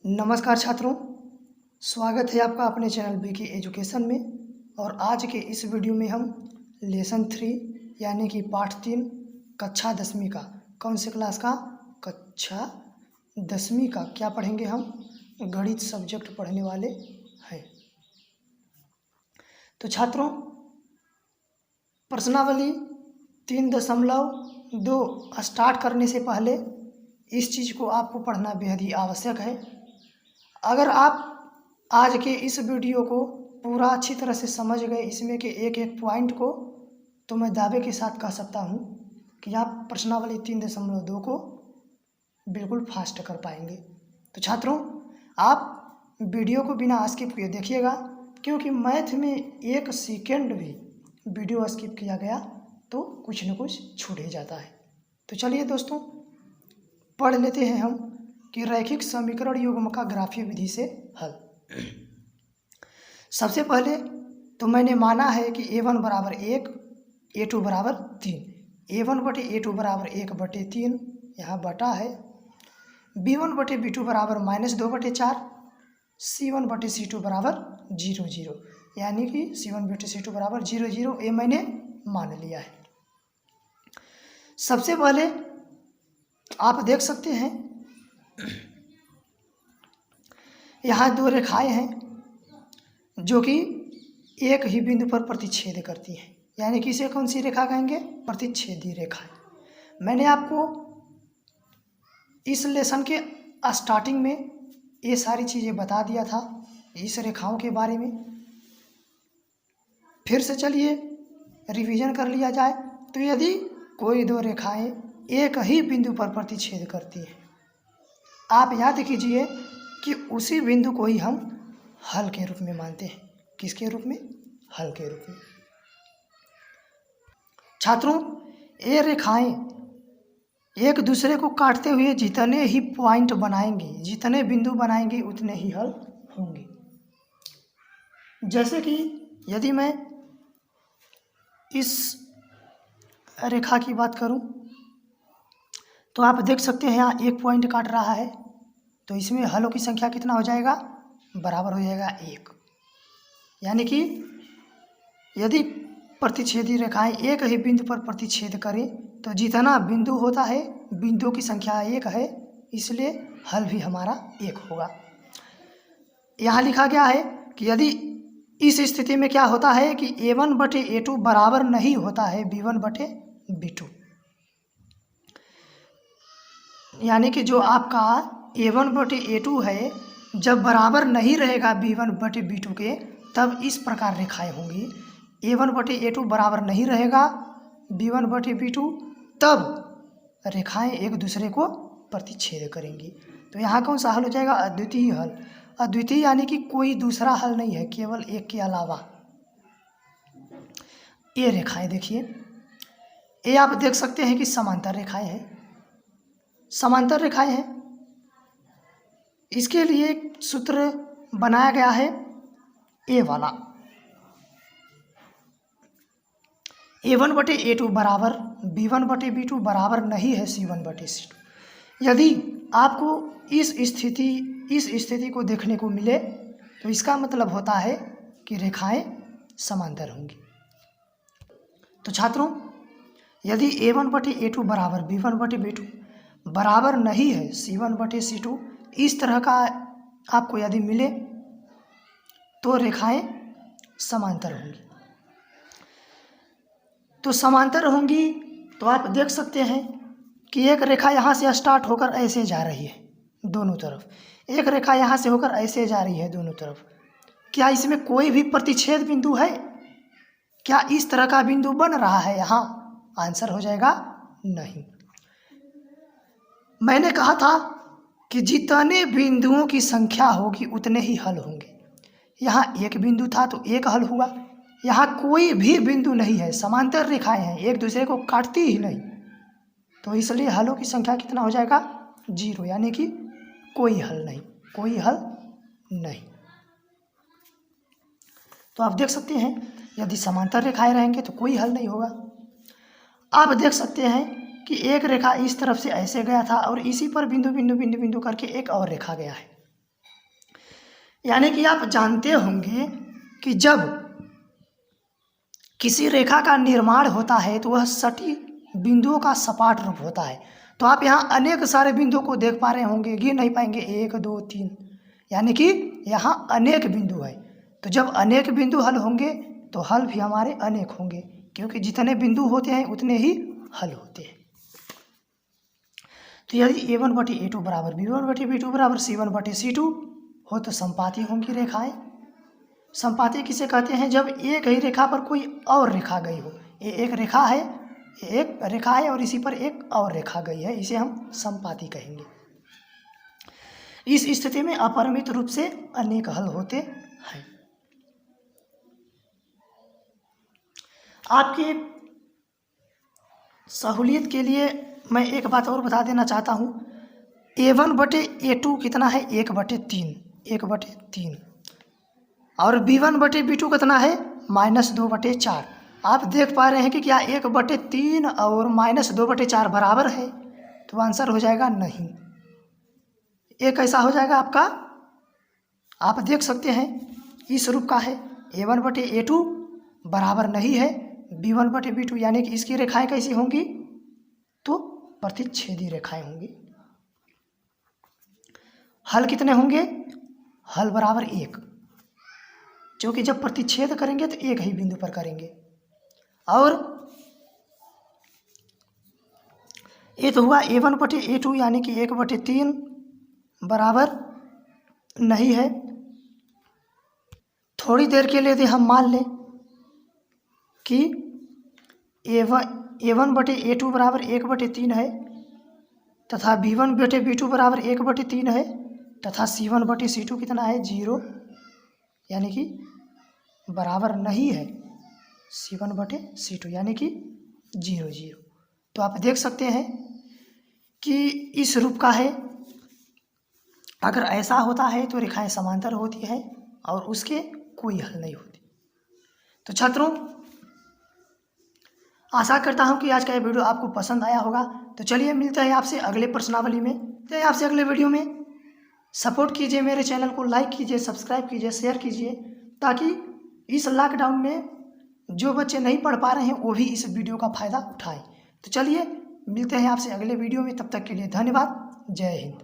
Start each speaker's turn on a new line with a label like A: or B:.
A: नमस्कार छात्रों, स्वागत है आपका अपने चैनल बीके एजुकेशन में। और आज के इस वीडियो में हम लेसन 3 यानी कि पाठ 3 कक्षा 10वीं का, कौन से क्लास का, कक्षा 10वीं का क्या पढ़ेंगे, हम गणित सब्जेक्ट पढ़ने वाले हैं। तो छात्रों, प्रश्नावली 3.2 स्टार्ट करने से पहले इस चीज़ को आपको पढ़ना बेहद ही आवश्यक है। अगर आप आज के इस वीडियो को पूरा अच्छी तरह से समझ गए, इसमें के एक एक पॉइंट को, तो मैं दावे के साथ कह सकता हूँ कि आप प्रश्नावली 3.2 को बिल्कुल फास्ट कर पाएंगे। तो छात्रों, आप वीडियो को बिना स्किप किए देखिएगा, क्योंकि मैथ में 1 सेकेंड भी वीडियो स्किप किया गया तो कुछ न कुछ छूट ही जाता है। तो चलिए दोस्तों, पढ़ लेते हैं हम कि रैखिक समीकरण युग्म का ग्राफीय विधि से हल। सबसे पहले तो मैंने माना है कि a1 बराबर 1, a2 बराबर 3, a1 बटे a2 बराबर 1/3, यहाँ बटा है, b1 बटे b2 बराबर -2/4, c1 बटे c2 बराबर 0, यानी कि c1 बटे c2 बराबर 0, ये मैंने मान लिया है। सबसे पहले आप देख सकते हैं यहाँ 2 रेखाएं हैं जो कि एक ही बिंदु पर प्रतिच्छेद करती हैं, यानी कि इसे कौन सी रेखा कहेंगे, प्रतिच्छेदी रेखा। मैंने आपको इस लेसन के स्टार्टिंग में ये सारी चीज़ें बता दिया था इस रेखाओं के बारे में। फिर से चलिए रिवीजन कर लिया जाए। तो यदि कोई 2 रेखाएं एक ही बिंदु पर प्रतिच्छेद करती हैं, आप याद कीजिए कि उसी बिंदु को ही हम हल के रूप में मानते हैं। किसके रूप में, हल के रूप में। छात्रों, ये रेखाएं एक दूसरे को काटते हुए जितने ही पॉइंट बनाएंगी, जितने बिंदु बनाएंगी, उतने ही हल होंगे। जैसे कि यदि मैं इस रेखा की बात करूं तो आप देख सकते हैं यहाँ 1 पॉइंट काट रहा है, तो इसमें हलों की संख्या कितना हो जाएगा, बराबर हो जाएगा 1। यानी कि यदि प्रतिच्छेदी रेखाएं एक ही बिंदु पर प्रतिच्छेद करें तो जितना बिंदु होता है, बिंदुओं की संख्या 1 है, इसलिए हल भी हमारा 1 होगा। यहाँ लिखा गया है कि यदि इस स्थिति में क्या होता है कि a1 बटे a2 बराबर नहीं होता है b1 बटे b2, यानी कि जो आपका a1 बटे a2 है, जब बराबर नहीं रहेगा b1 बटे b2 के, तब इस प्रकार रेखाएं होंगी। a1 बटे a2 बराबर नहीं रहेगा b1 बटे b2, तब रेखाएं एक दूसरे को प्रतिच्छेद करेंगी। तो यहाँ कौन सा हल हो जाएगा, अद्वितीय हल। अद्वितीय यानी कि कोई दूसरा हल नहीं है, केवल एक के अलावा। ये रेखाएं देखिए, ये आप देख सकते हैं कि समांतर रेखाएं हैं, समांतर रेखाएं हैं। इसके लिए एक सूत्र बनाया गया है, ए वाला, a1 बटे a2 बराबर b1 बटे b2 बराबर नहीं है c1 बटे c2। यदि आपको इस स्थिति को देखने को मिले तो इसका मतलब होता है कि रेखाएं समांतर होंगी। तो छात्रों, यदि a1 बटे a2 बराबर b1 बटे b2 बराबर नहीं है c1 बटे c2, इस तरह का आपको यदि मिले तो रेखाएं समांतर होंगी। तो समांतर होंगी तो आप देख सकते हैं कि एक रेखा यहाँ से स्टार्ट होकर ऐसे जा रही है दोनों तरफ, एक रेखा यहाँ से होकर ऐसे जा रही है दोनों तरफ। क्या इसमें कोई भी प्रतिच्छेद बिंदु है? क्या इस तरह का बिंदु बन रहा है यहाँ? आंसर हो जाएगा नहीं। मैंने कहा था कि जितने बिंदुओं की संख्या होगी उतने ही हल होंगे। यहाँ एक बिंदु था तो एक हल हुआ, यहाँ कोई भी बिंदु नहीं है, समांतर रेखाएं हैं, एक दूसरे को काटती ही नहीं, तो इसलिए हलों की संख्या कितना हो जाएगा, 0, यानी कि कोई हल नहीं, कोई हल नहीं। तो आप देख सकते हैं यदि समांतर रेखाएं रहेंगे तो कोई हल नहीं होगा। आप देख सकते हैं कि एक रेखा इस तरफ से ऐसे गया था और इसी पर बिंदु बिंदु बिंदु बिंदु करके एक और रेखा गया है। यानी कि आप जानते होंगे कि जब किसी रेखा का निर्माण होता है तो वह सटी बिंदुओं का सपाट रूप होता है। तो आप यहाँ अनेक सारे बिंदुओं को देख पा रहे होंगे, गिन नहीं पाएंगे, 1 2 3, यानी कि यहाँ अनेक बिंदु है। तो जब अनेक बिंदु हल होंगे तो हल भी हमारे अनेक होंगे, क्योंकि जितने बिंदु होते हैं उतने ही हल होते हैं। तो यदि A1/A2 बराबर B1/B2 बराबर C1/C2 हो तो संपाती होंगी रेखाएं। संपाती किसे कहते हैं? जब एक ही रेखा पर कोई और रेखा गई हो। ये एक रेखा है और इसी पर एक और रेखा गई है, इसे हम संपाती कहेंगे। इस स्थिति में अपरिमित रूप से अनेक हल होते हैं। आपकी सहूलियत के लिए मैं एक बात और बता देना चाहता हूँ। A1/A2 कितना है? 1/3 और B1/B2 कितना है? -2/4। आप देख पा रहे हैं कि क्या 1/3 और -2/4 बराबर है? तो आंसर हो जाएगा नहीं। ये कैसा हो जाएगा आपका? आप देख सकते हैं इस रूप का है। A1/A2 बराबर नहीं है B1/B2, यानी कि इसकी रेखाएं कैसी होंगी? तो प्रतिच्छेदी रेखाएं होंगी। हल कितने होंगे? हल बराबर 1, क्योंकि जब प्रतिच्छेद करेंगे तो एक ही बिंदु पर करेंगे। और ये तो हुआ A1/A2, यानी कि 1/3 बराबर नहीं है। थोड़ी देर के लिए यदि हम मान लें कि A1/A2 बराबर 1/3 है तथा B1/B2 बराबर 1/3 है तथा C1/C2 कितना है? 0, यानी कि बराबर नहीं है C1/C2, यानी कि 0 0। तो आप देख सकते हैं कि इस रूप का है। अगर ऐसा होता है तो रेखाएं समांतर होती है और उसके कोई हल नहीं होती। तो छात्रों, आशा करता हूं कि आज का ये वीडियो आपको पसंद आया होगा। तो चलिए मिलते हैं आपसे अगले प्रश्नावली में, तो आपसे अगले वीडियो में। सपोर्ट कीजिए मेरे चैनल को, लाइक कीजिए, सब्सक्राइब कीजिए, शेयर कीजिए, ताकि इस लॉकडाउन में जो बच्चे नहीं पढ़ पा रहे हैं वो भी इस वीडियो का फ़ायदा उठाएं। तो चलिए मिलते हैं आपसे अगले वीडियो में, तब तक के लिए धन्यवाद। जय हिंद।